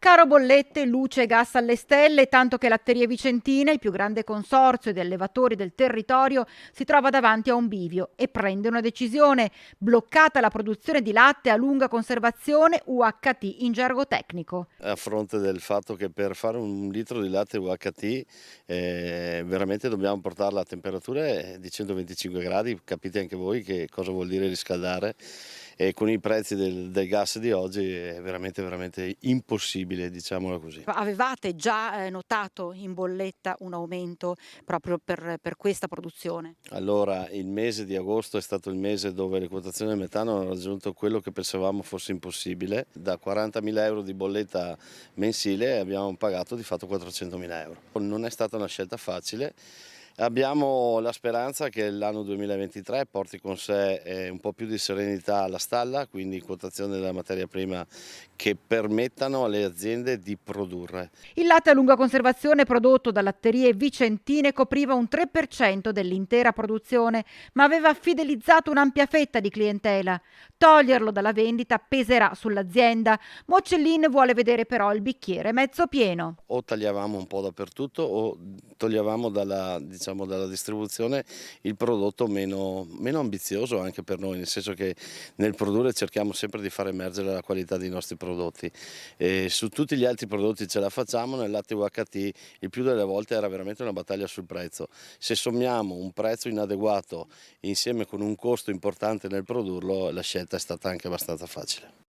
Caro bollette, luce e gas alle stelle, tanto che Latterie Vicentine, il più grande consorzio di allevatori del territorio, si trova davanti a un bivio e prende una decisione: bloccata la produzione di latte a lunga conservazione, UHT in gergo tecnico. A fronte del fatto che per fare un litro di latte UHT veramente dobbiamo portarla a temperature di 125 gradi, capite anche voi che cosa vuol dire riscaldare, e con i prezzi del gas di oggi è veramente impossibile, diciamola così. Avevate già notato in bolletta un aumento proprio per questa produzione? Allora, il mese di agosto è stato il mese dove le quotazioni del metano hanno raggiunto quello che pensavamo fosse impossibile. Da 40.000 euro di bolletta mensile abbiamo pagato di fatto 400.000 euro. Non è stata una scelta facile. Abbiamo la speranza che l'anno 2023 porti con sé un po' più di serenità alla stalla, quindi quotazione della materia prima che permettano alle aziende di produrre. Il latte a lunga conservazione prodotto da Latterie Vicentine copriva un 3% dell'intera produzione, ma aveva fidelizzato un'ampia fetta di clientela. Toglierlo dalla vendita peserà sull'azienda. Mocellin vuole vedere però il bicchiere mezzo pieno. O tagliavamo un po' dappertutto o toglievamo diciamo, dalla distribuzione il prodotto meno ambizioso anche per noi, nel senso che nel produrre cerchiamo sempre di far emergere la qualità dei nostri prodotti. E su tutti gli altri prodotti ce la facciamo, nel latte UHT il più delle volte era veramente una battaglia sul prezzo. Se sommiamo un prezzo inadeguato insieme con un costo importante nel produrlo, la scelta è stata anche abbastanza facile.